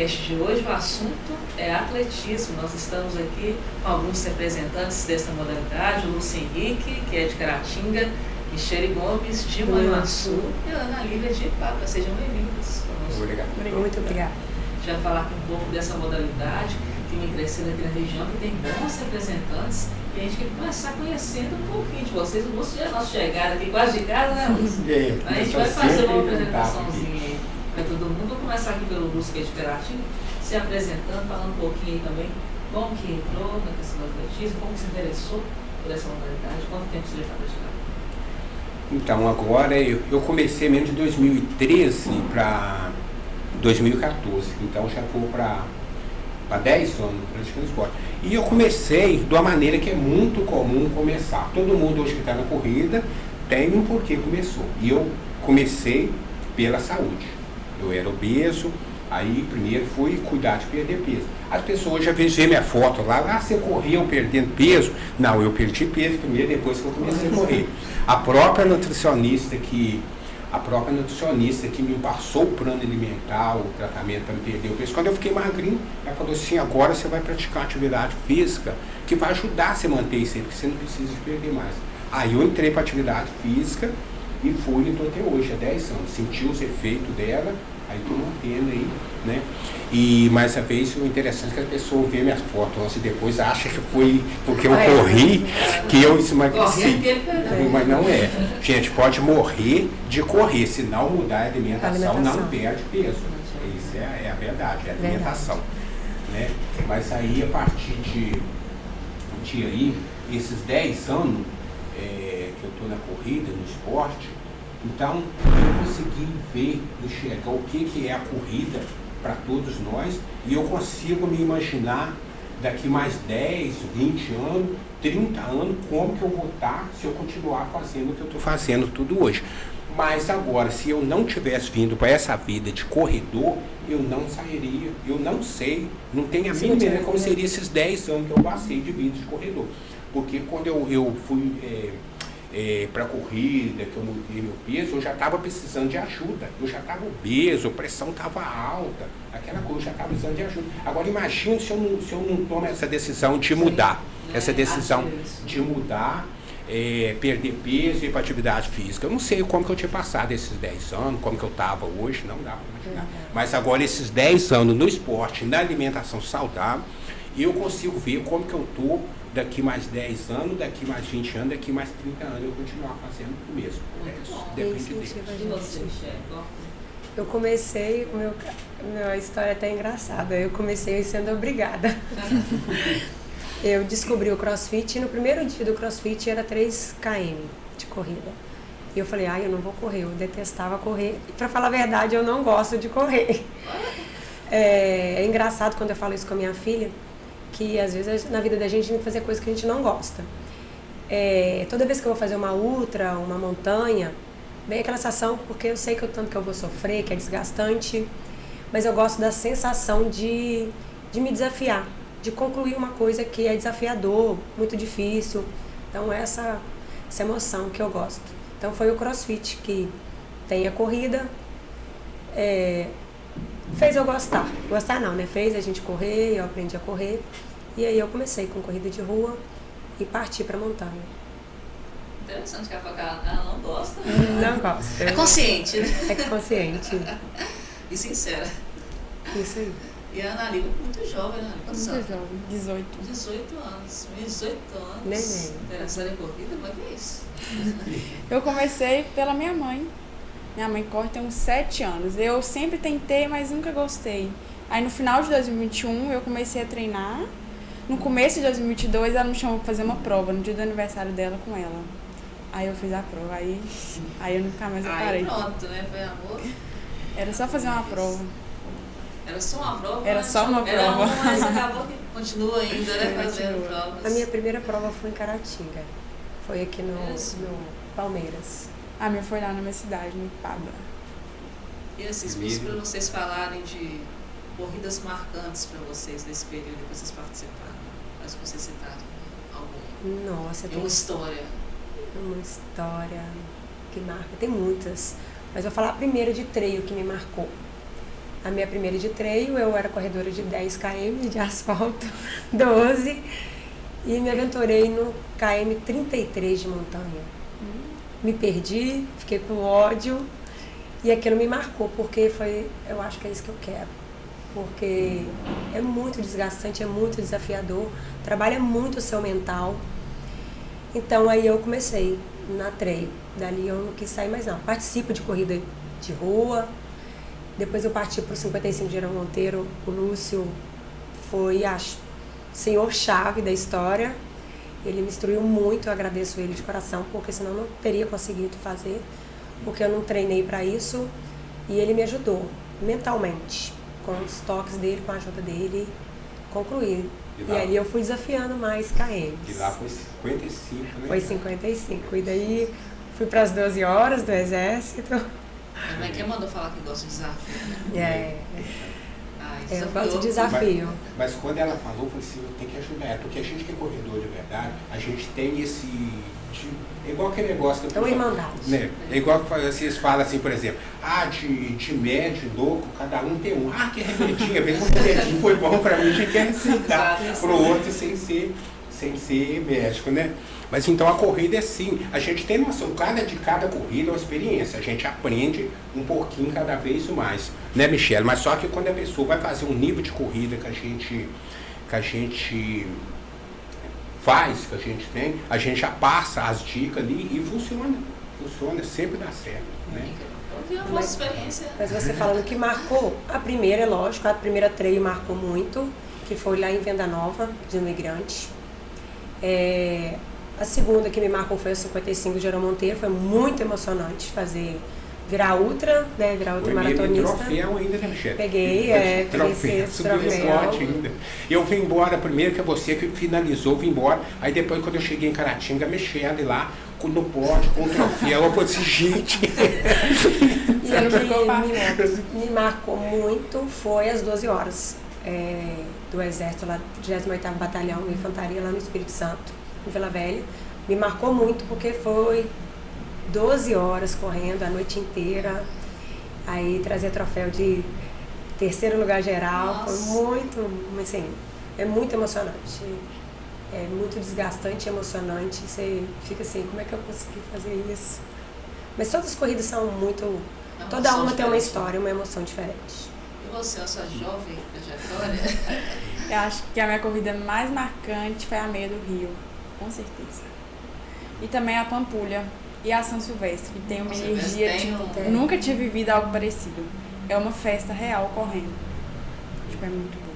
podcast de hoje, o assunto é atletismo. Nós estamos aqui com alguns representantes dessa modalidade, o Lúcio Henrique, que é de Caratinga, Michele Gomes, de Manhuaçu, e a Ana Lívia de Ipaba. Sejam bem-vindos. Obrigado. Muito obrigada. A gente vai falar aqui um pouco dessa modalidade que vem crescendo aqui na região, que tem bons representantes, e a gente quer começar conhecendo um pouquinho de vocês. O Lúcio já é nosso chegado aqui, quase de casa, né, Lúcio? A gente vai fazer uma apresentaçãozinha aí para todo mundo. Vou começar aqui pelo Lúcio, que é de Caratinga, se apresentando, falando um pouquinho aí também como que entrou na questão do atletismo, como que se interessou por essa modalidade, quanto tempo você já está praticando? Então, agora eu comecei mesmo de 2013 para 2014, então já vou para 10 anos praticando esporte. E eu comecei de uma maneira que é muito comum começar. Todo mundo hoje que está na corrida tem um porquê começou. E eu comecei pela saúde. Eu era obeso, aí primeiro fui cuidar de perder peso. As pessoas já viram minha foto lá, você correu perdendo peso? Não, eu perdi peso primeiro, depois que eu comecei a correr. A própria nutricionista que me passou o plano alimentar, o tratamento para me perder o peso, quando eu fiquei magrinho, ela falou assim, agora você vai praticar atividade física que vai ajudar você a manter isso aí, porque você não precisa de perder mais. Aí eu entrei para atividade física e fui e estou até hoje, há 10 anos. Senti os efeitos dela, aí estou mantendo aí, né? E mais uma vez, o interessante é que as pessoas veem minhas fotos antes e depois acham que foi porque eu corri, que eu emagreci. Mas não é. Gente, pode morrer de correr, se não mudar a alimentação, não perde peso. Isso é a verdade, é a alimentação. Né? Mas aí, a partir de aí, esses 10 anos que eu estou na corrida, no esporte, então eu consegui ver, enxergar o que é a corrida para todos nós, e eu consigo me imaginar daqui mais 10, 20 anos, 30 anos, como que eu vou estar se eu continuar fazendo o que eu estou fazendo tudo hoje. Mas agora, se eu não tivesse vindo para essa vida de corredor, eu não sairia, eu não sei, não tenho a mínima ideia como seria esses 10 anos que eu passei de vida de corredor. Porque quando eu fui para corrida, que eu mudei meu peso, eu já estava precisando de ajuda. Eu já estava obeso, a pressão estava alta, aquela coisa, eu já estava precisando de ajuda. Agora imagine se eu não tomo essa decisão de mudar, perder peso e ir para atividade física. Eu não sei como que eu tinha passado esses 10 anos, como que eu estava hoje, não dá para imaginar. Mas agora esses 10 anos no esporte, na alimentação saudável, eu consigo ver como que eu estou daqui mais 10 anos, daqui mais 20 anos, daqui mais 30 anos, eu continuar fazendo o mesmo. Eu comecei, minha história é até engraçada, eu comecei sendo obrigada. Eu descobri o CrossFit e no primeiro dia do CrossFit era 3 km de corrida. E eu falei, eu não vou correr, eu detestava correr. E pra falar a verdade, eu não gosto de correr. É engraçado quando eu falo isso com a minha filha, que às vezes na vida da gente tem que fazer coisas que a gente não gosta. Toda vez que eu vou fazer uma ultra, uma montanha, vem aquela sensação, porque eu sei que o tanto que eu vou sofrer, que é desgastante, mas eu gosto da sensação de me desafiar, de concluir uma coisa que é desafiador, muito difícil. Então essa emoção que eu gosto. Então foi o CrossFit que tem a corrida, fez eu gostar. Gostar não, né? Fez a gente correr, eu aprendi a correr. E aí eu comecei com corrida de rua e parti pra montanha. Interessante que ela não gosta. Não gosta. É consciente, né? É consciente. E sincera. Isso aí. E a Ana Lívia muito jovem, né? Quantos anos? Muito jovem, 18. 18 anos. 18 anos. Neném. Interessada em corrida, mas que é isso? Eu comecei pela minha mãe. Minha mãe corre tem uns 7 anos. Eu sempre tentei, mas nunca gostei. Aí no final de 2021 eu comecei a treinar. No começo de 2022 ela me chamou pra fazer uma prova, no dia do aniversário dela com ela. Aí eu fiz a prova, aí eu nunca mais parei. Aí pronto, né? Foi amor. Era só fazer uma prova. Era só uma prova? Era só uma prova. Mas acabou que continua ainda, né? Fazendo provas. A minha primeira prova foi em Caratinga. Foi aqui no Palmeiras. A minha foi lá na minha cidade, no Ipaba. E assim, para vocês falarem de corridas marcantes para vocês nesse período que vocês participaram, mas que vocês citaram alguma? Nossa, tem uma história. Uma história que marca, tem muitas. Mas eu vou falar primeiro de trail que me marcou. A minha primeira de trail, eu era corredora de 10 km de asfalto, 12, e me aventurei no km 33 de montanha. Me perdi, fiquei com ódio, e aquilo me marcou, porque eu acho que é isso que eu quero. Porque é muito desgastante, é muito desafiador, trabalha muito o seu mental. Então aí eu comecei na trail, dali eu não quis sair mais não. Participo de corrida de rua, depois eu parti para o 55 de Gerão Monteiro. O Lúcio foi, acho, senhor-chave da história. Ele me instruiu muito, eu agradeço ele de coração, porque senão eu não teria conseguido fazer, porque eu não treinei para isso. E ele me ajudou mentalmente, com os toques dele, com a ajuda dele, concluir. E aí eu fui desafiando mais KMs. E lá foi 55, né? Foi 55. E daí fui para as 12 horas do Exército. Mas quem mandou falar que gosta de desafio, né? Eu gosto de desafio. Mas quando ela falou, eu falei assim, eu tenho que ajudar. Porque a gente que é corredor de verdade, a gente tem esse... É igual aquele negócio que é uma irmandade. Né? É igual que vocês falam assim, por exemplo, de médio, louco, cada um tem um. Que remedinho, vem com remedinho, foi bom pra mim, a gente quer receitar pro outro sem ser médico, né? Mas então a corrida é assim, a gente tem noção, de cada corrida é uma experiência, a gente aprende um pouquinho cada vez mais, né, Michele? Mas só que quando a pessoa vai fazer um nível de corrida que a gente faz, que a gente tem, a gente já passa as dicas ali e funciona, sempre dá certo, né? Mas você falando que marcou, a primeira, é lógico, a primeira trail marcou muito, que foi lá em Venda Nova, de Imigrante. A segunda que me marcou foi a 55 de Gerão Monteiro, foi muito emocionante virar ultra, né, virar ultramaratonista. Troféu ainda, né, Michele? Peguei esse troféu. Ainda. Eu vim embora primeiro, que é você que finalizou, vim embora. Aí depois, quando eu cheguei em Caratinga, Michele lá, no pódio, com o troféu, eu falei assim, gente... Me marcou muito, foi às 12 horas do Exército, lá, 28º Batalhão de Infantaria, lá no Espírito Santo, em Vila Velha. Me marcou muito porque foi 12 horas correndo a noite inteira, aí trazer troféu de terceiro lugar geral. Nossa. Foi muito, assim, é muito emocionante, é muito desgastante e emocionante. Você fica assim, como é que eu consegui fazer isso? Mas todas as corridas são muito, toda uma tem uma história, uma emoção diferente. E você, a sua jovem trajetória? Eu acho que a minha corrida mais marcante foi a meia do Rio, com certeza. E também a Pampulha e a São Silvestre, que tem uma energia, nunca tinha vivido algo parecido. É uma festa real correndo. É muito bom.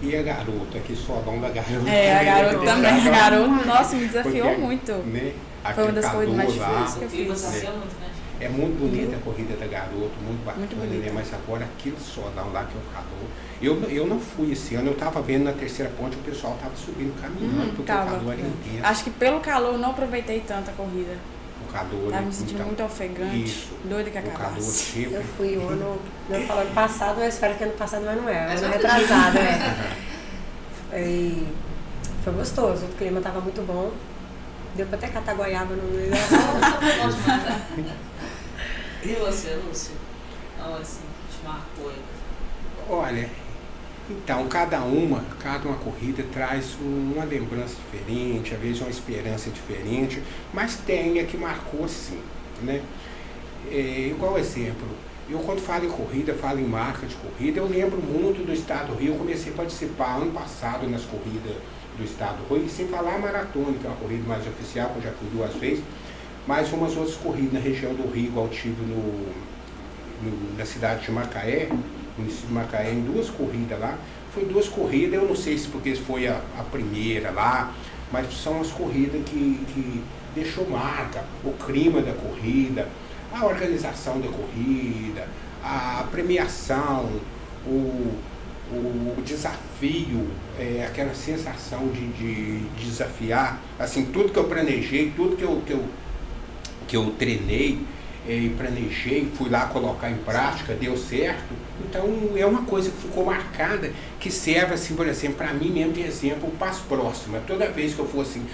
E a garota, aqui Solão da garota. A garota também. A garota, nossa, me desafiou muito. Né? Foi uma das corridas mais difíceis que eu fiz. É muito bonita a corrida da garota, muito bacana, né? Mas agora aquele solão lá que é o calor. Eu não fui esse ano, eu estava vendo na terceira ponte, o pessoal estava subindo, caminhando, porque o calor era intenso. Acho que pelo calor eu não aproveitei tanto a corrida. O calor. Estava me sentindo muito ofegante, doida que acabasse. Eu fui ano passado, mas espero que ano passado não é. Ano retrasado, Foi gostoso, o clima estava muito bom. Deu para até catar goiaba no meio da E você, Lúcio? Assim, te marcou aí? Olha, então, cada uma corrida traz uma lembrança diferente, às vezes uma esperança diferente, mas tem a que marcou sim, né? Igual exemplo, eu quando falo em corrida, falo em marca de corrida, eu lembro muito do Estado do Rio. Eu comecei a participar ano passado nas corridas do Estado do Rio, sem falar a maratona, que é uma corrida mais oficial, que eu já fui 2 vezes, mas umas outras corridas na região do Rio, igual tive na cidade de Macaé, no município de Macaé, em 2 corridas lá. Foi 2 corridas, eu não sei se porque foi a primeira lá, mas são as corridas que deixou marca, o clima da corrida, a organização da corrida, a premiação, o desafio, aquela sensação de desafiar, assim, tudo que eu planejei, tudo que eu treinei e planejei, fui lá colocar em prática, deu certo. Então é uma coisa que ficou marcada, que serve, assim, por exemplo, para mim mesmo de exemplo para as próximas. Toda vez que eu for assim,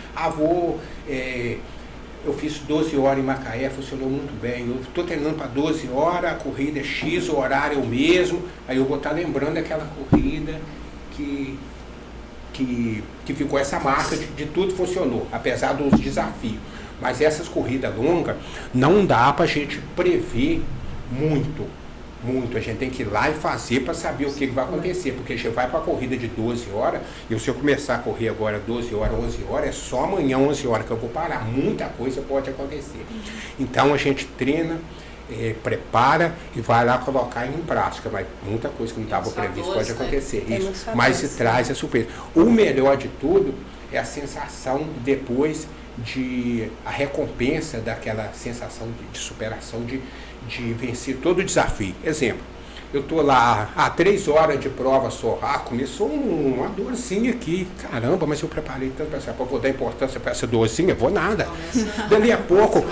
eu fiz 12 horas em Macaé, funcionou muito bem. Eu estou treinando para 12 horas, a corrida é X, o horário é o mesmo. Aí eu vou estar lembrando daquela corrida que ficou essa marca de tudo funcionou, apesar dos desafios. Mas essas corridas longas, não dá para a gente prever muito. A gente tem que ir lá e fazer para saber o que vai acontecer, porque a gente vai para a corrida de 12 horas, e se eu começar a correr agora 12 horas, 11 horas, é só amanhã 11 horas que eu vou parar, muita coisa pode acontecer. Então a gente treina, prepara e vai lá colocar em prática, mas muita coisa que não estava previsto pode acontecer, isso, mas se traz a surpresa. O melhor de tudo é a sensação depois a recompensa daquela sensação de superação, de vencer todo o desafio. Exemplo, eu estou lá, 3 horas de prova só, começou uma dorzinha aqui, caramba, mas eu preparei tanto para essa prova, vou dar importância para essa dorzinha, vou nada. Dali a pouco,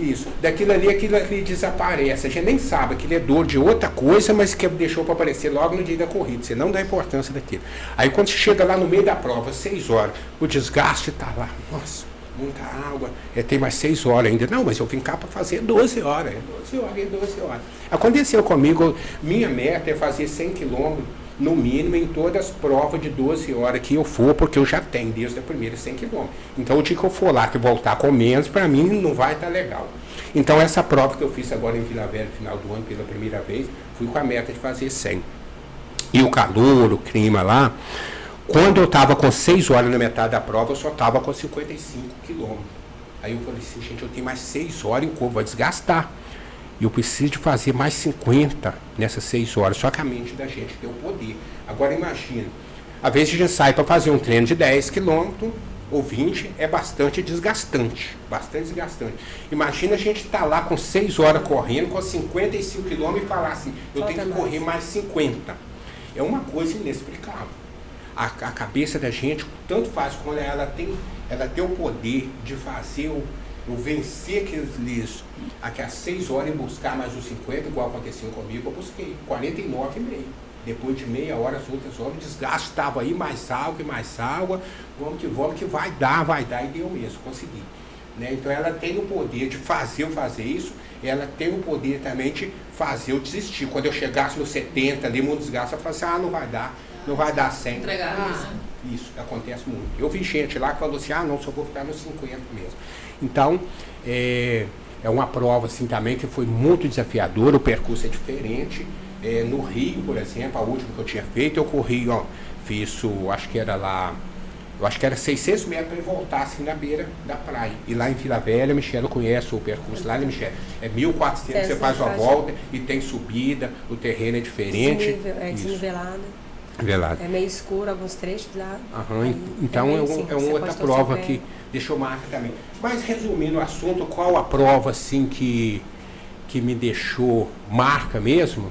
isso, aquilo ali desaparece, a gente nem sabe, aquilo é dor de outra coisa, mas que deixou para aparecer logo no dia da corrida, você não dá importância daquilo. Aí quando você chega lá no meio da prova, 6 horas, o desgaste está lá, nossa, muita água, tem mais 6 horas ainda. Não, mas eu vim cá para fazer 12 horas, 12 horas. Aconteceu comigo, minha meta é fazer 100 quilômetros, no mínimo, em todas as provas de 12 horas que eu for, porque eu já tenho desde a primeira 100 quilômetros. Então, o dia que eu for lá, que voltar com menos, para mim não vai estar legal. Então, essa prova que eu fiz agora em Vila Velha, final do ano, pela primeira vez, fui com a meta de fazer 100. E o calor, o clima lá, quando eu estava com 6 horas na metade da prova, eu só estava com 55 quilômetros. Aí eu falei assim, gente, eu tenho mais 6 horas em corpo, vai desgastar. E eu preciso de fazer mais 50 nessas 6 horas, só que a mente da gente tem o poder. Agora imagina, às vezes a gente sai para fazer um treino de 10 quilômetros ou 20, é bastante desgastante. Imagina a gente estar lá com 6 horas correndo, com 55 quilômetros e falar assim, eu tenho que correr mais 50. É uma coisa inexplicável. A cabeça da gente, tanto faz quando ela tem o poder de fazer eu vencer aquelas 6 horas e buscar mais os 50, igual aconteceu comigo, eu busquei 49,5. Depois de meia hora, as outras horas, o desgaste estava aí, mais água, vamos que vai dar, e deu mesmo, consegui. Né? Então ela tem o poder de fazer eu fazer isso, ela tem o poder também de fazer eu desistir. Quando eu chegasse no 70 ali, muito desgaste, eu falei assim, não vai dar 100. Isso acontece muito. Eu vi gente lá que falou assim, não, só vou ficar nos 50 mesmo. Então, é uma prova assim também que foi muito desafiadora, o percurso é diferente. No Rio, por exemplo, a última que eu tinha feito, eu corri, fiz acho que era 600 metros para voltar assim na beira da praia. E lá em Vila Velha, Michele conhece o percurso lá, né, Michele? É 1.400, você faz uma volta e tem subida, o terreno é diferente. Desnivelado. É meio escuro alguns trechos lá. Então é uma outra prova que deixou marca também. Mas resumindo o assunto, qual a prova assim que me deixou marca mesmo?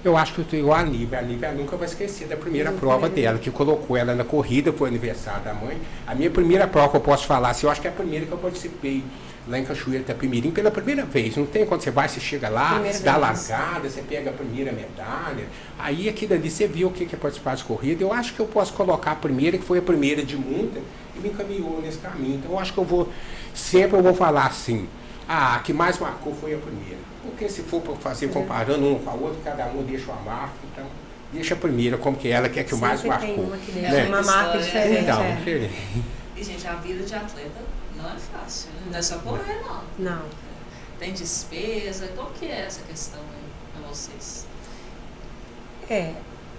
Eu acho que eu tenho a Nívia nunca vai esquecer da primeira prova dela, que colocou ela na corrida, foi aniversário da mãe. A minha primeira prova que eu posso falar, assim, eu acho que é a primeira que eu participei lá em Cachoeira de Itapemirim pela primeira vez. Não tem quando você vai, você chega lá, dá a largada, você pega a primeira medalha. Aí aquilo ali, você viu o que é participar de corrida. Eu acho que eu posso colocar a primeira, que foi a primeira de muita, e me encaminhou nesse caminho. Então eu acho que sempre eu vou falar assim, a que mais marcou foi a primeira. Porque se for para fazer comparando um com a outra, cada um deixa uma marca, então deixa a primeira, como que ela que é que mais marcou. Tem uma que deixa uma marca diferente. Então, diferente. E, gente, a vida de atleta não é fácil, né? Não é só correr, não. Tem despesa, qual que é essa questão aí para vocês?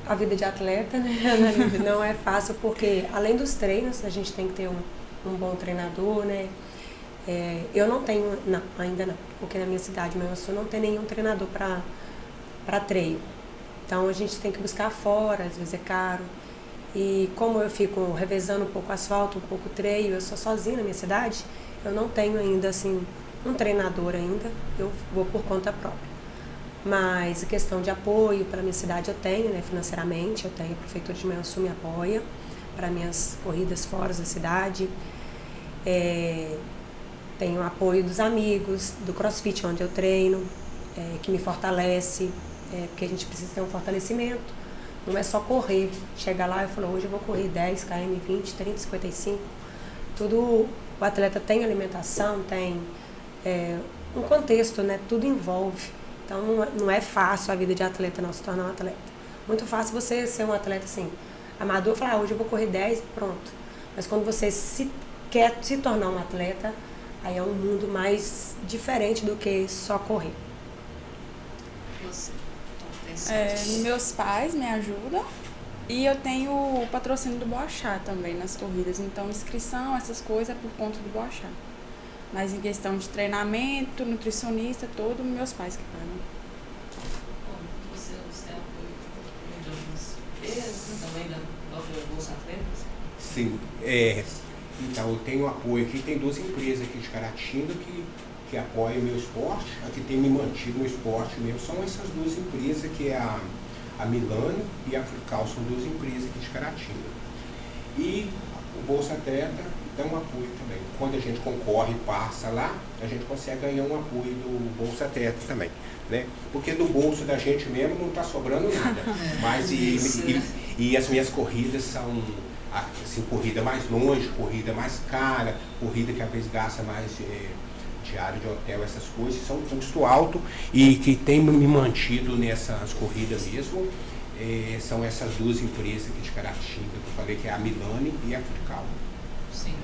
A vida de atleta, né, não é fácil, porque além dos treinos, a gente tem que ter um bom treinador, né? Eu não tenho, ainda não, porque na minha cidade, meu sul, não tem nenhum treinador para treino. Então a gente tem que buscar fora, às vezes é caro. E como eu fico revezando um pouco asfalto, um pouco treino, eu sou sozinha na minha cidade, eu não tenho ainda assim um treinador ainda, eu vou por conta própria. Mas a questão de apoio para a minha cidade eu tenho, né, financeiramente, eu tenho, a Prefeitura de Manhuaçu me apoia para minhas corridas fora da cidade. Tenho o apoio dos amigos, do CrossFit onde eu treino, que me fortalece, porque a gente precisa ter um fortalecimento. Não é só correr, chegar lá e falar, hoje eu vou correr 10 km, 20, 30, 55. Tudo o atleta tem alimentação, tem um contexto, né? Tudo envolve. Então não é fácil a vida de atleta não se tornar um atleta. Muito fácil você ser um atleta assim, amador, falar, hoje eu vou correr 10 e pronto. Mas quando você quer se tornar um atleta, aí é um mundo mais diferente do que só correr. Meus pais me ajudam e eu tenho o patrocínio do Boechat também nas corridas. Então, inscrição, essas coisas é por conta do Boechat. Mas em questão de treinamento, nutricionista, todo, meus pais que pagam. Você tem apoio de algumas empresas, também da Bolsa Atletas? Sim. Então, eu tenho apoio aqui, tem 2 empresas aqui de Caratinga que apoiam o meu esporte, a que tem me mantido no esporte mesmo. São essas 2 empresas, que é a Milano e a Frical, são 2 empresas aqui de Caratinga. E o Bolsa Atleta dá um apoio também. Quando a gente concorre e passa lá, a gente consegue ganhar um apoio do Bolsa Atleta também, né? Porque do bolso da gente mesmo não está sobrando nada. Mas e as minhas corridas são assim, corrida mais longe, corrida mais cara, corrida que às vezes gasta mais diário de hotel, essas coisas, são um custo alto e que tem me mantido nessas corridas mesmo. São essas 2 empresas aqui de Caratinga, que eu falei, que é a Milani e a Frical. Sim.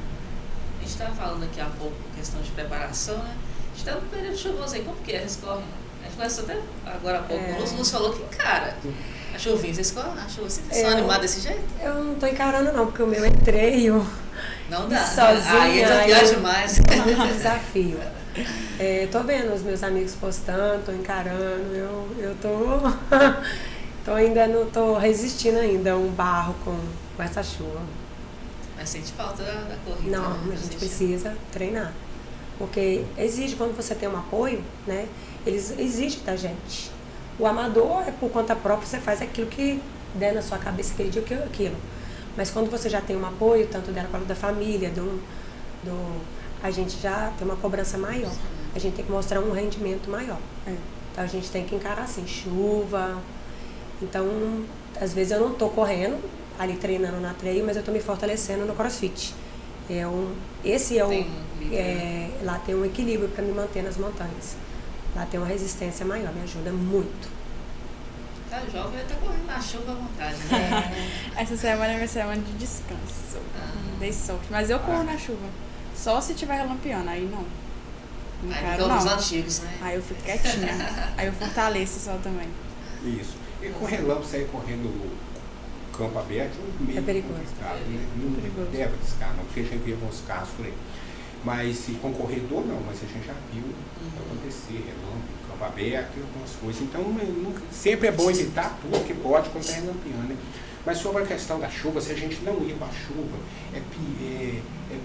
A gente estava falando aqui há pouco questão de preparação, né? A gente está no período chuvoso aí, como que é? Eles correm? A gente conversou até agora há pouco, o Lúcio falou que, cara, a chuvinha, vocês correm? A chuva, vocês são animados desse jeito? Eu não tô encarando não, porque o meu é treino. Não dá. Sozinha. Aí é desafiar demais. É muito desafio. Tô vendo os meus amigos postando, tô encarando, eu tô ainda não tô resistindo ainda a um barro com essa chuva. Mas sente falta da corrida. Não, né? a gente precisa treinar. Porque exige, quando você tem um apoio, né? Eles exigem da gente. O amador é por conta própria, você faz aquilo que der na sua cabeça aquele dia, aquilo. Mas quando você já tem um apoio, tanto dela quanto da família, a gente já tem uma cobrança maior. A gente tem que mostrar um rendimento maior. Então a gente tem que encarar assim, chuva. Então, às vezes eu não estou correndo, ali treinando na trail, mas eu estou me fortalecendo no CrossFit. Lá tem um equilíbrio para me manter nas montanhas. Lá tem uma resistência maior, me ajuda muito. Tá jovem, vai estar correndo na chuva à vontade, né? Essa semana é minha semana de descanso. Dei sorte. Mas eu corro na chuva. Só se tiver relampeando, aí não. Não quero, não. Os antigos, né? Aí eu fico quietinha. Aí eu fortaleço só também. Isso. E com relâmpago, sair correndo no campo aberto, meio é perigoso. Não deve arriscar, não, porque a gente vê alguns casos por aí. Mas se com corredor, não, mas a gente já viu acontecer, relâmpago, campo aberto e algumas coisas. Então, sempre é bom evitar tudo que pode quando está relampeando, né? Mas sobre a questão da chuva, se a gente não ir com a chuva, é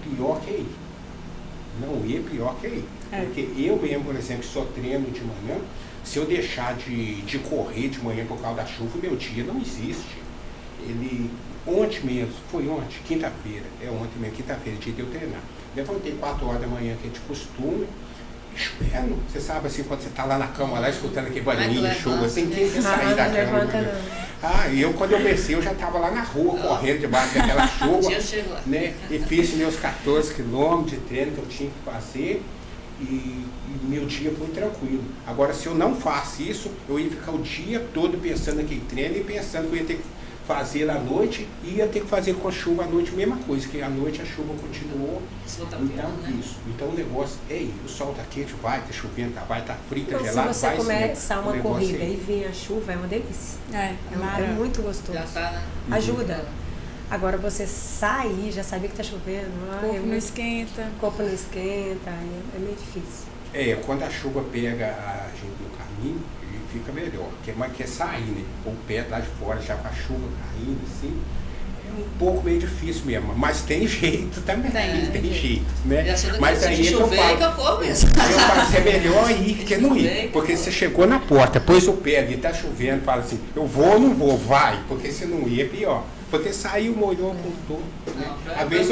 pior que ir. Não ir é pior que ir. Porque eu mesmo, por exemplo, só treino de manhã, se eu deixar de correr de manhã por causa da chuva, meu dia não existe. Ontem mesmo, foi ontem, quinta-feira, ontem mesmo, quinta-feira, dia de eu treinar. Levantei 4 horas da manhã, que é de costume, chovendo. Você sabe assim, quando você está lá na cama, lá escutando aquele barulhinho de chuva, assim, quem quer sair da cama? E quando eu desci, eu já estava lá na rua, correndo debaixo daquela chuva, né? E fiz meus 14 quilômetros de treino que eu tinha que fazer. E meu dia foi tranquilo. Agora, se eu não faço isso, eu ia ficar o dia todo pensando naquele treino e pensando que eu ia ter que fazer à noite e ia ter que fazer com a chuva à noite, mesma coisa, que à noite a chuva continuou. Então o negócio é ir. O sol tá quente, vai tá chovendo, vai tá frio, tá gelado. Se você começar uma corrida e vir a chuva, é uma delícia. É muito gostoso. Já tá, né? Ajuda. Agora você sair, já sabia que tá chovendo. O corpo não esquenta. O corpo não esquenta, é meio difícil. Quando a chuva pega a gente no caminho, fica melhor, mas quer sair, né? Com o pé lá de fora, já com a chuva caindo, assim, é um pouco meio difícil mesmo, mas tem jeito também, tem jeito, né? Mas aí que eu falo mesmo. Eu falo, é melhor ir que não ir, porque você chegou na porta, pôs o pé ali, tá chovendo, fala assim, eu vou ou não vou, vai, porque se não ir é pior. Porque saiu, molhou com tudo. Né? Às vezes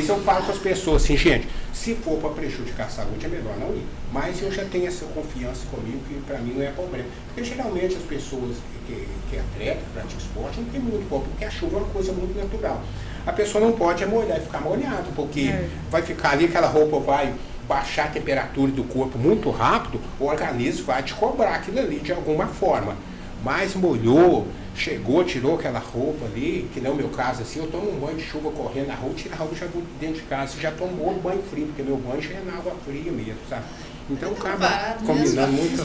eu falo com as pessoas assim, gente, se for para prejudicar a saúde, é melhor não ir. Mas eu já tenho essa confiança comigo que para mim não é problema. Porque geralmente as pessoas que é atleta, praticam esporte, não tem muito problema, porque a chuva é uma coisa muito natural. a pessoa não pode molhar e ficar molhado, porque vai ficar ali, aquela roupa vai baixar a temperatura do corpo muito rápido, o organismo vai te cobrar aquilo ali de alguma forma. Mas molhou, chegou, tirou aquela roupa ali, que não é o meu caso assim, eu tomo um banho de chuva correndo na rua, tiro a roupa já vou dentro de casa, já tomou banho frio, porque meu banho já é na água fria mesmo, sabe? Então acaba combinando muito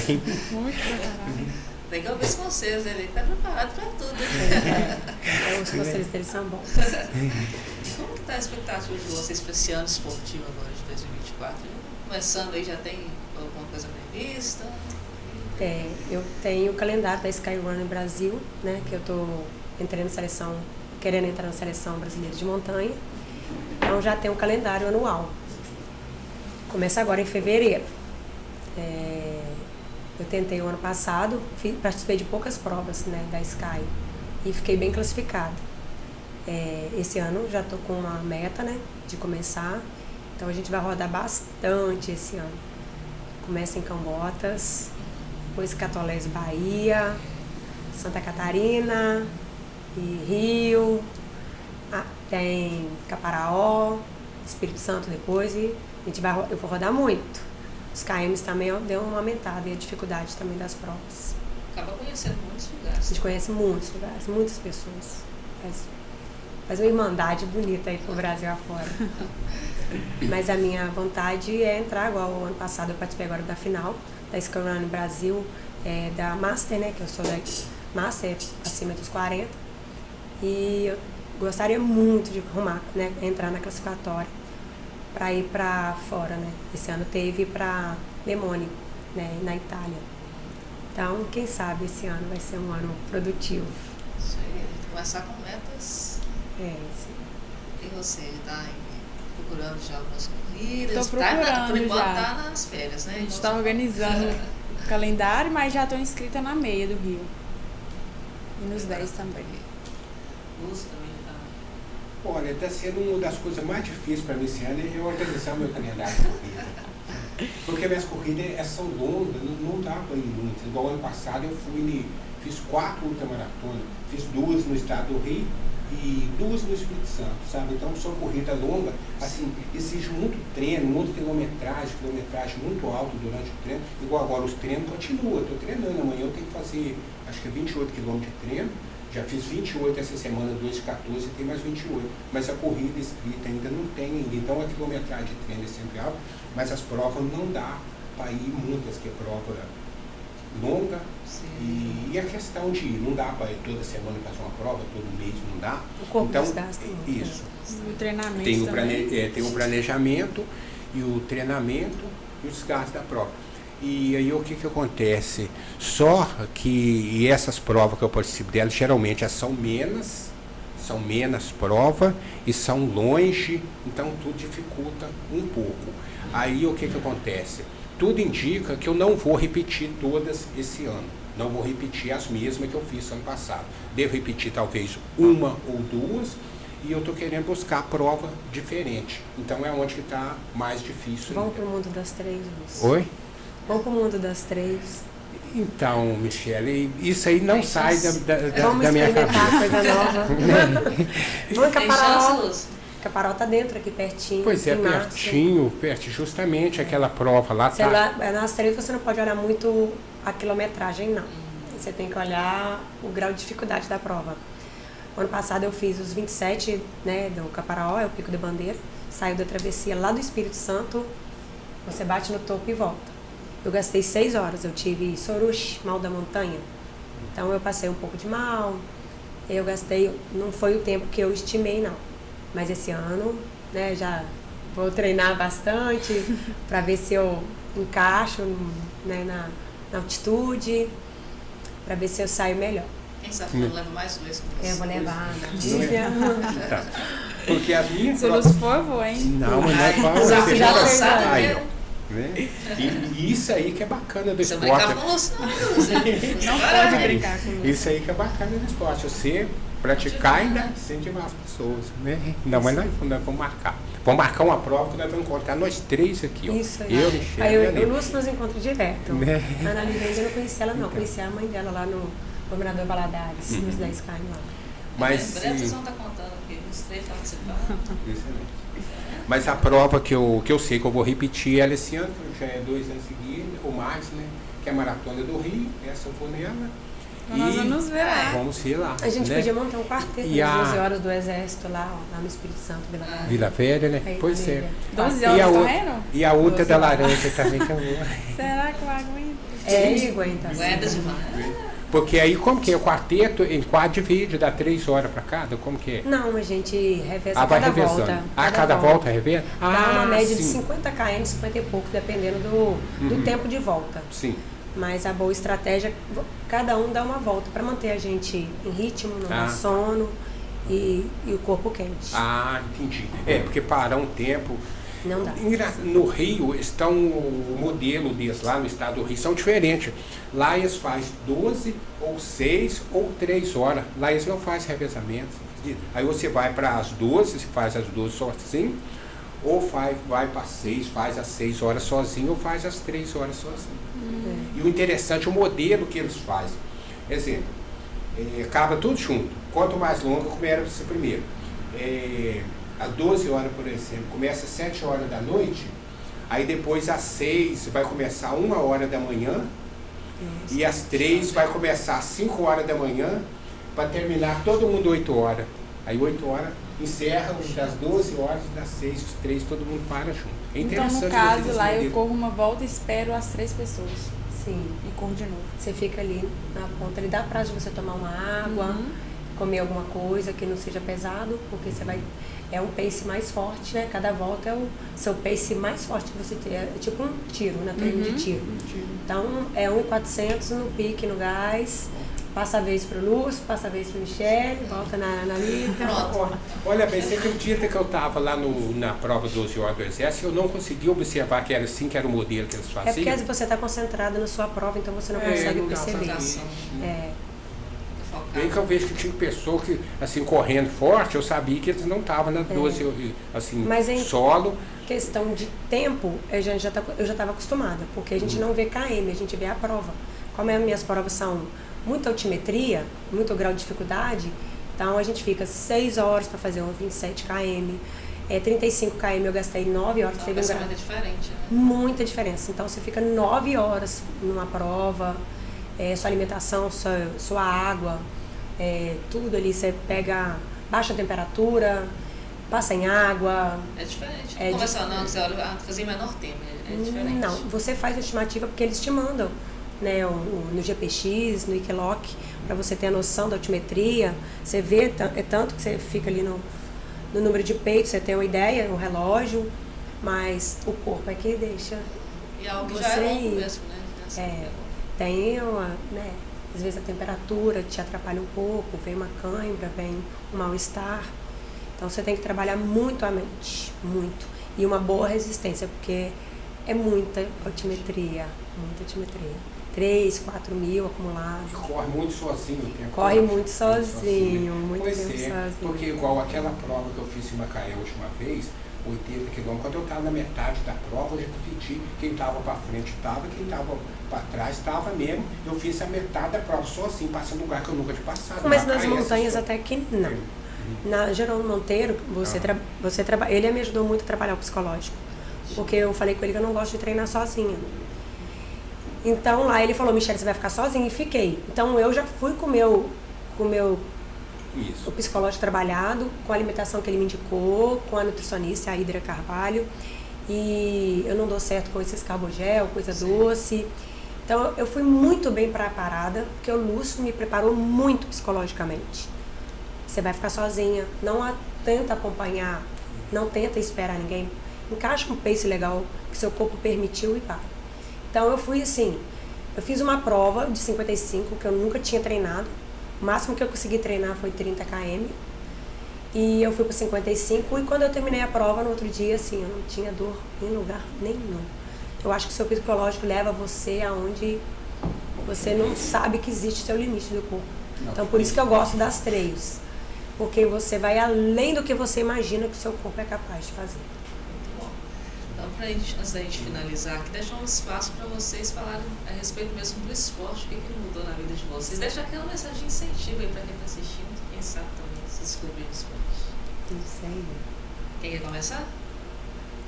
bem. Muito preparado. Legal ver os conselhos, ele está preparado para tudo. Os conselhos deles são bons. Como que está a expectativa de vocês para esse ano esportivo agora de 2024? Começando aí, já tem alguma coisa prevista? Eu tenho o calendário da Skyrun Brasil, né, que eu estou entrando na seleção, querendo entrar na seleção brasileira de montanha. Então já tem um calendário anual. Começa agora em fevereiro. Eu tentei o ano passado, participei de poucas provas, né, da Sky e fiquei bem classificada. Esse ano já estou com uma meta, né, de começar. Então a gente vai rodar bastante esse ano. Começa em Cambotas, depois Catolés, Bahia, Santa Catarina, e Rio, tem Caparaó, Espírito Santo depois, e eu vou rodar muito. Os KMs também deu uma aumentada e a dificuldade também das provas. Acaba conhecendo muitos lugares. A gente conhece muitos lugares, muitas pessoas. Faz uma irmandade bonita aí pro Brasil afora. Mas a minha vontade é entrar, igual o ano passado eu participei agora da final da Skyrun Brasil, da Master, né, que eu sou da Master, acima dos 40. E eu gostaria muito de arrumar, né, entrar na classificatória para ir para fora, né. Esse ano teve para Lemone, né, na Itália. Então, quem sabe esse ano vai ser um ano produtivo. Isso aí, começar com metas. Sim. E você está procurando já algumas corridas? Estou procurando por enquanto já. Está nas férias, né? A gente está organizando o calendário, mas já estou inscrita na meia do Rio. E nos 10 também. Lúcio também está. Olha, está sendo uma das coisas mais difíceis para mim esse ano é organizar o meu calendário de corrida. Porque minhas corridas são longas, não dá para ir muito. Igual ano passado eu fiz 4 ultramaratonas, fiz 2 no estado do Rio e 2 no Espírito Santo, sabe? Então são corrida longa, assim, exige muito treino, muita quilometragem muito alta durante o treino. Igual agora os treinos continuam, estou treinando, amanhã eu tenho que fazer, acho que 28 km de treino, já fiz 28 essa semana, 2,14, tem mais 28, mas a corrida escrita ainda não tem ainda, então a quilometragem de treino é sempre alta, mas as provas não dá para ir muitas, que é prova longa. E a questão de não dá para ir toda semana fazer uma prova, todo mês não dá. O corpo então, desgasta muito. Isso. O treinamento Tem o planejamento e o treinamento e o desgaste da prova. E aí o que acontece? Só que essas provas que eu participo delas, geralmente elas são menos provas e são longe, então tudo dificulta um pouco. Aí o que acontece? Tudo indica que eu não vou repetir todas esse ano. Não vou repetir as mesmas que eu fiz ano passado. Devo repetir talvez uma ou duas e eu estou querendo buscar prova diferente. Então é onde que está mais difícil. Vamos para o mundo das 3, Lúcio. Oi? Vamos para o mundo das 3. Então, Michele, isso aí não sai Vamos da minha experimentar cabeça. coisa nova. Vamos em Tem Caparaó. chance, Lúcio? Caparaó tá dentro, aqui pertinho. Pois é, em março. pertinho, justamente aquela prova lá. Sei lá, nas 3 você não pode olhar muito a quilometragem, não. Você tem que olhar o grau de dificuldade da prova. O ano passado eu fiz os 27, né, do Caparaó, é o Pico da Bandeira. Saiu da travessia lá do Espírito Santo, você bate no topo e volta. Eu gastei 6 horas, eu tive Sorush, mal da montanha. Então eu passei um pouco de mal, eu gastei, não foi o tempo que eu estimei, não. Mas esse ano, né, já vou treinar bastante para ver se eu encaixo, né, na altitude, para ver se eu saio melhor. Quem sabe não leva mais 2 com você? Eu vou levar na Tá. Porque as minhas Se o Lúcio for, eu vou, hein? Não, mas não é qual Desafio já lançado, aí, né? ó, né? E isso aí que é bacana do Você esporte. brincar com o Lúcio, não, Lúcio. Não pode brincar com o Lúcio. Isso aí que é bacana do esporte. Você praticar e ainda incentivar as pessoas, né? Não, mas nós vamos marcar. Vamos marcar uma prova que nós vamos encontrar nós 3 aqui, ó. Isso aí. Eu, Michele, Aí e a eu Nilma. Lúcio nos encontro direto. Né? A Ana Lívia eu não conhecia ela, não. Conhecia a mãe dela lá no Governador Valadares, nos 10 km lá. Mas, em breve vocês vão estar contando aqui, os 3 participantes. excelente. Mas a prova que eu sei que eu vou repetir ela esse ano, já é 2 anos seguidos, ou mais, né? Que é a Maratona do Rio, essa eu vou nela. Então nós vamos ver lá. Vamos ver lá. A gente né? podia montar um quarteto E às a- 12 horas do Exército lá, ó, lá no Espírito Santo, Vila Velha. Vila Velha, né? Aí, Pois é. família. 12 E a horas outra- correndo? E a outra 12 da horas. laranja também que eu vou. Será que eu aguento? É, e aguenta. Aguenta demais. Porque aí como que é? O quarteto em 4 divide, dá 3 horas para cada? Como que é? Não, a gente reveza Vai cada revezando. volta. Cada volta reveza? Dá uma média de sim. 50 km, 50 e pouco, dependendo do tempo de volta. Sim. Mas a boa estratégia, cada um dá uma volta para manter a gente em ritmo, não dar sono e o corpo quente. Entendi. Porque parar um tempo. Não dá. No Rio, estão o modelo deles lá no estado do Rio são diferentes. Lá eles fazem 12, ou 6, ou 3 horas. Lá eles não fazem revezamento. Aí você vai para as 12, você faz as 12 sozinho, ou vai para 6, faz as 6 horas sozinho, ou faz as 3 horas sozinho. E o interessante, o modelo que eles fazem. Exemplo, acaba tudo junto. Quanto mais longa, como era você primeiro. Às 12 horas, por exemplo, começa às 7 horas da noite, aí depois às 6 vai começar 1 hora da manhã, e às 3 vai começar às 5 horas da manhã, para terminar todo mundo 8 horas. Aí 8 horas encerra das 12 horas, das 6 às 3, todo mundo para junto. É Então, interessante. no caso, esse lá eu modelo. corro uma volta e espero as 3 pessoas. Sim. E corro de novo. Você fica ali na ponta, ele dá prazo de você tomar uma água, comer alguma coisa que não seja pesado, porque você vai. É um pace mais forte, né? Cada volta é o seu pace mais forte que você tem. É tipo um tiro, né? Treino de tiro. Então, é 1.400 no pique, no gás. Passa a vez pro Lúcio, passa a vez pro Michele, volta na Lívia. Olha bem, você acredita que eu estava lá na prova 12 horas do Exército, eu não consegui observar que era assim, que era o modelo que eles faziam? É porque você está concentrado na sua prova, então você não consegue não dá perceber. Concentração. Bem que eu vejo que tinha pessoa que, assim, correndo forte, eu sabia que eles não estavam na 12, assim, Mas solo. Questão de tempo, eu já estava acostumada, porque a gente não vê KM, a gente vê a prova. Como as minhas provas são muita altimetria, muito grau de dificuldade, então a gente fica 6 horas para fazer um 27 km. 35 km eu gastei 9 horas. Então, teve é diferente, né? muita diferença. Então você fica 9 horas numa prova, sua alimentação, sua água, tudo ali, você pega baixa temperatura, passa em água. É diferente. Não começa não, você olha, fazer em menor tempo, é diferente. Não, você faz a estimativa porque eles te mandam, né, no GPX, no Equiloc, para você ter a noção da altimetria. Você vê, é tanto que você fica ali no número de peito, você tem uma ideia, um relógio, mas o corpo é que deixa. E algo que você já é longo ir. mesmo, né? Tem né, às vezes a temperatura te atrapalha um pouco, vem uma cãibra, vem um mal-estar. Então você tem que trabalhar muito a mente, muito. E uma boa resistência, porque é muita altimetria, muita altimetria. 3, 4 mil acumulados. Corre muito sozinho. Corre muito sozinho, muito pois tempo sozinho. Porque igual aquela prova que eu fiz em Macaé a última vez, 80 quilômetros, quando eu estava na metade da prova, eu já pedi, quem estava para frente estava, quem estava para trás estava mesmo. Eu fiz a metade da prova sozinho, passando um lugar que eu nunca tinha passado. Mas nas montanhas até que não. Na Jerônimo Monteiro, ele me ajudou muito a trabalhar o psicológico. Porque eu falei com ele que eu não gosto de treinar sozinha. Então lá ele falou, Michele, você vai ficar sozinha, e fiquei. Então eu já fui com o psicológico trabalhado, com a alimentação que ele me indicou, com a nutricionista, a Hidra Carvalho. E eu não dou certo com esses carbogel, coisa doce. Então eu fui muito bem preparada, porque o Lúcio me preparou muito psicologicamente. Você vai ficar sozinha, não tenta acompanhar, não tenta esperar ninguém. Encaixa um pace legal que seu corpo permitiu e vai. Então eu fui assim, eu fiz uma prova de 55 que eu nunca tinha treinado. O máximo que eu consegui treinar foi 30 km. E eu fui para 55 e quando eu terminei a prova no outro dia, assim, eu não tinha dor em lugar nenhum. Eu acho que o seu psicológico leva você aonde você não sabe que existe seu limite do corpo. Então por isso que eu gosto das trails. Porque você vai além do que você imagina que o seu corpo é capaz de fazer. Então, antes da gente finalizar aqui, deixar um espaço para vocês falarem a respeito mesmo do esporte, o que mudou na vida de vocês. Deixa aquela mensagem de incentivo aí para quem está assistindo. assistindo, quem sabe também se descobrir o esporte. Isso aí. Quem quer começar?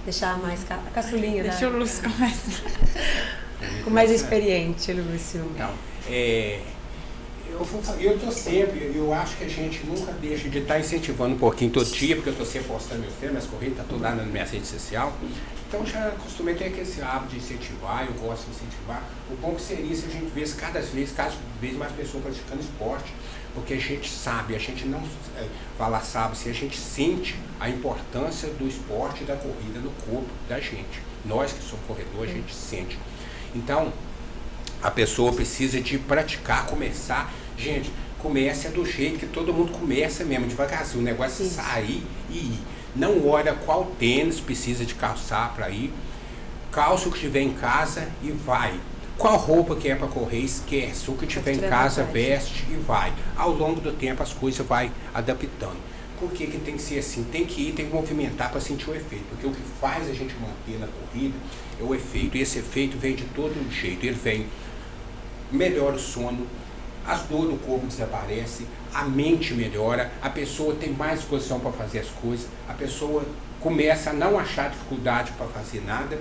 Deixar mais a caçulinha, Deixa o Lúcio começar. com mais experiente, Lúcio. Então, eu tô sempre, eu acho que a gente nunca deixa de estar incentivando um pouquinho todo dia, porque eu tô sempre postando meus temas, minhas corridas, tá tudo lá na minha rede social. Então já costumei ter esse hábito de incentivar, eu gosto de incentivar. O bom que seria se a gente visse cada vez mais pessoas praticando esporte, porque a gente sabe, a gente não sabe, se a gente sente a importância do esporte e da corrida no corpo da gente. Nós que somos corredores, a gente sente. Então, a pessoa precisa de praticar, começar. Gente, comece do jeito que todo mundo começa mesmo, devagarzinho. O negócio é sair e ir. Não olha qual tênis precisa de calçar para ir. Calça o que tiver em casa e vai. Qual roupa que é para correr, esquece. O que tiver em casa, veste e vai. Ao longo do tempo as coisas vai adaptando. Por que tem que ser assim? Tem que ir, tem que movimentar para sentir o efeito. Porque o que faz a gente manter na corrida é o efeito. E esse efeito vem de todo jeito. Ele vem, melhora o sono, as dores do corpo desaparecem, a mente melhora, a pessoa tem mais disposição para fazer as coisas, a pessoa começa a não achar dificuldade para fazer nada.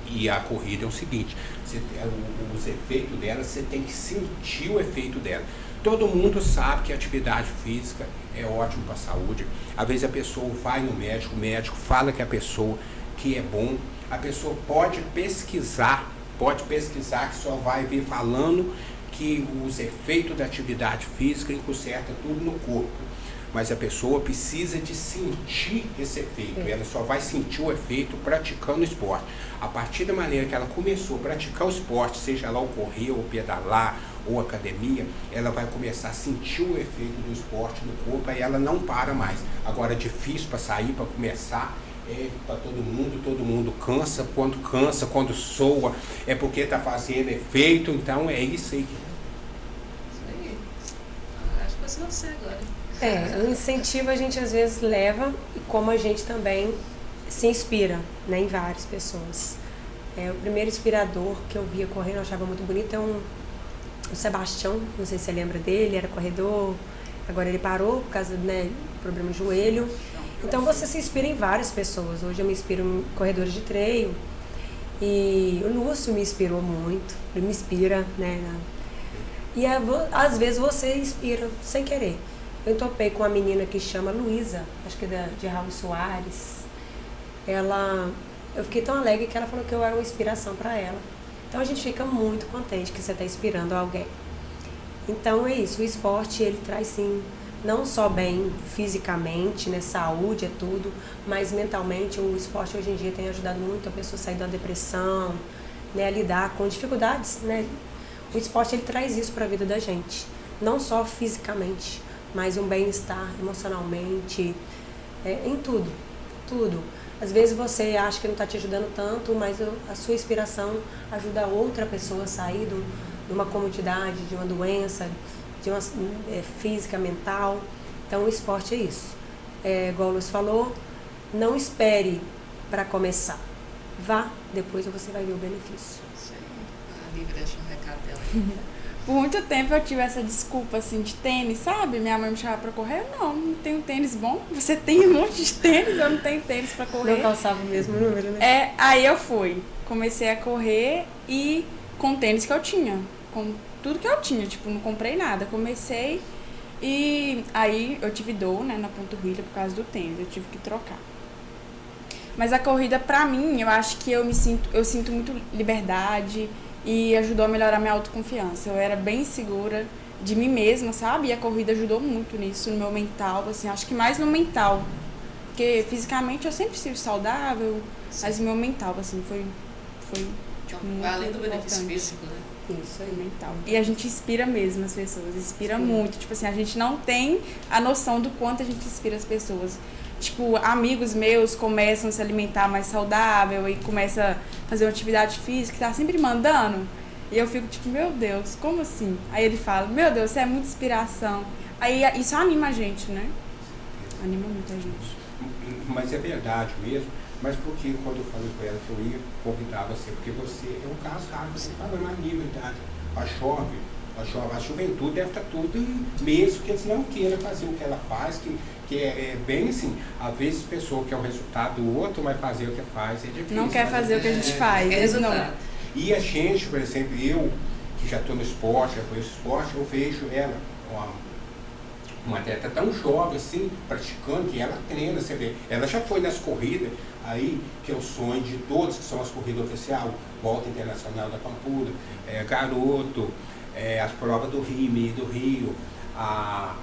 E a corrida é o seguinte, os efeitos dela, você tem que sentir o efeito dela. Todo mundo sabe que a atividade física é ótimo para a saúde. Às vezes a pessoa vai no médico, o médico fala que a pessoa que é bom, a pessoa pode pesquisar que só vai ver falando que os efeitos da atividade física consertam tudo no corpo. Mas a pessoa precisa de sentir esse efeito. Ela só vai sentir o efeito praticando o esporte. A partir da maneira que ela começou a praticar o esporte, seja lá o correr, ou pedalar, ou academia, ela vai começar a sentir o efeito do esporte no corpo, e ela não para mais. Agora é difícil para sair, para começar, para todo mundo cansa, quando soa, é porque está fazendo efeito, então é isso aí. Isso aí. Acho que vai ser você agora. O incentivo a gente às vezes leva, e como a gente também se inspira, né, em várias pessoas. O primeiro inspirador que eu via correndo, eu achava muito bonito, é o Sebastião, não sei se você lembra dele, era corredor, agora ele parou por causa do problema de joelho. Então você se inspira em várias pessoas. Hoje eu me inspiro em corredores de trail, e o Lúcio me inspirou muito, ele me inspira, né? E às vezes você inspira sem querer. Eu topei com uma menina que chama Luísa, acho que é de Raul Soares. Eu fiquei tão alegre que ela falou que eu era uma inspiração para ela. Então a gente fica muito contente que você está inspirando alguém. Então é isso, o esporte ele traz sim, não só bem fisicamente, né, saúde é tudo, mas mentalmente o esporte hoje em dia tem ajudado muito a pessoa a sair da depressão, né, a lidar com dificuldades, né. O esporte ele traz isso para a vida da gente, não só fisicamente, mas um bem-estar emocionalmente, em tudo. Às vezes você acha que não está te ajudando tanto, mas a sua inspiração ajuda outra pessoa a sair de uma comodidade, de uma doença, de uma física, mental. Então o esporte é isso. Igual o Lúcio falou, não espere para começar. Vá, depois você vai ver o benefício. Isso aí. A Lívia deixa um recado dela. Por muito tempo eu tive essa desculpa assim de tênis, sabe? Minha mãe me chamava pra correr, eu não tenho tênis bom. Você tem um monte de tênis, eu não tenho tênis pra correr. Não calçava o mesmo número, né? Aí eu comecei a correr e com o tênis que eu tinha, com tudo que eu tinha, tipo, não comprei nada. Comecei e aí eu tive dor, né, na panturrilha por causa do tênis, eu tive que trocar. Mas a corrida pra mim, eu acho que eu sinto muito liberdade, e ajudou a melhorar minha autoconfiança. Eu era bem segura de mim mesma, sabe? E a corrida ajudou muito nisso, no meu mental, assim, acho que mais no mental. Porque fisicamente eu sempre estive saudável, mas o meu mental, assim, foi tipo, muito além do benefício importante. físico, né? Isso aí. Mental. E a gente inspira mesmo as pessoas, inspira muito. Tipo assim, a gente não tem a noção do quanto a gente inspira as pessoas. Tipo, amigos meus começam a se alimentar mais saudável e começam a fazer uma atividade física, tá sempre mandando. E eu fico tipo, meu Deus, como assim? Aí ele fala, meu Deus, você é muita inspiração. Aí isso anima a gente, né? Anima muita gente. Mas é verdade mesmo. Mas porque quando eu falei com ela que eu ia convidar você, porque você é um caso raro, você fala na minha idade. A jovem, a juventude deve estar tudo, mesmo que eles não queiram fazer o que ela faz, que é bem assim, às vezes a pessoa quer o resultado do outro, mas fazer o que faz é difícil. Não quer fazer o que a gente faz. É Eles não. resultado. E a gente, por exemplo, eu, que já estou no esporte, já conheço o esporte, eu vejo ela, uma atleta tão jovem assim, praticando, que ela treina, você vê, ela já foi nas corridas, aí, que é o sonho de todos, que são as corridas oficiais, Volta Internacional da Pampulha, Garoto, as provas do Rio, Meio do Rio, a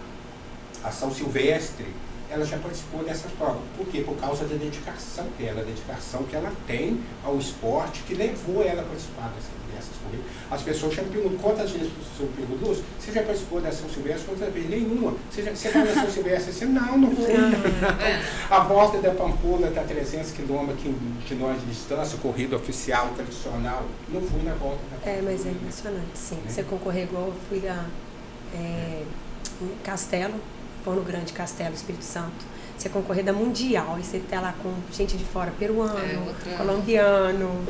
São Silvestre, ela já participou dessas provas. Por quê? Por causa da dedicação dela, a dedicação que ela tem ao esporte, que levou ela a participar dessas corridas. As pessoas já me perguntam, quantas vezes o senhor perguntou, Lúcio, você já participou da São Silvestre? Quantas vezes? Nenhuma. Você vai na São Silvestre? Você, não fui. A volta da Pampulha está a 300 quilômetros de nós de distância, corrida oficial, tradicional. Não fui na volta da Pampulha. Mas é impressionante, sim. Você concorrer igual eu fui em Castelo, Forno Grande, Castelo, Espírito Santo. Você concorrer da Mundial, e você tá lá com gente de fora, peruano, colombiano.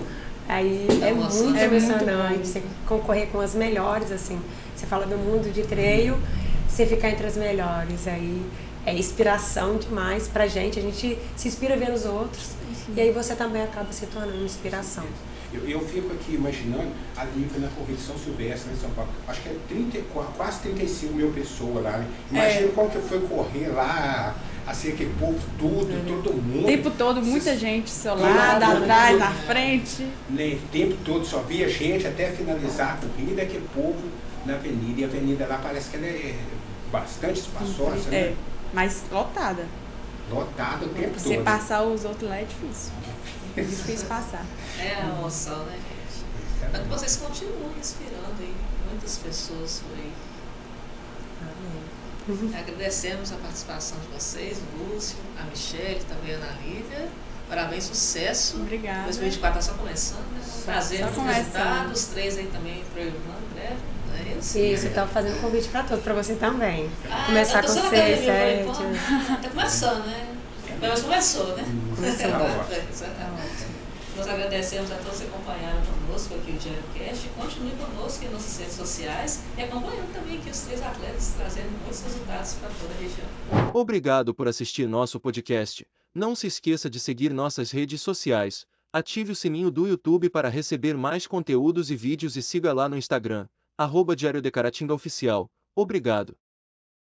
Aí é muito emocionante. Você concorrer com as melhores, assim. Você fala do mundo de treino, você ficar entre as melhores. Aí é inspiração demais pra gente. A gente se inspira vendo os outros. E aí você também acaba se tornando inspiração. Eu fico aqui imaginando ali na corrida de São Silvestre, em São Paulo, acho que é 34, quase 35 mil pessoas lá, né? Imagina como que foi correr lá, assim, aquele povo todo mundo. O tempo todo, muita gente do seu lado, atrás, na frente. Né? O tempo todo só via gente até finalizar a corrida, aquele povo na avenida. E a avenida lá parece que ela é bastante espaçosa, né? Mas lotada. Lotada o tempo todo. Você passar os outros lá é difícil. É difícil passar. É a emoção, né, gente? Para que vocês continuem inspirando aí muitas pessoas por aí. Amém. Agradecemos a participação de vocês, o Lúcio, a Michele, também a Ana Lívia. Parabéns, sucesso. Obrigada. 2024 está só começando, né? Prazer Só nos resultados, os três aí também para o Irmã, breve, não é isso? Isso, eu estava fazendo convite para todos, para você também. Ah, Começar com 6, 7. Está começando, né? Mas começou, né? Começou. Exatamente. Nós agradecemos a todos que acompanharam conosco aqui o Diário Cast. Continue conosco em nossas redes sociais e acompanhando também aqui os três atletas, trazendo muitos resultados para toda a região. Obrigado por assistir nosso podcast. Não se esqueça de seguir nossas redes sociais. Ative o sininho do YouTube para receber mais conteúdos e vídeos e siga lá no Instagram, @Diário de Caratinga Oficial. Obrigado.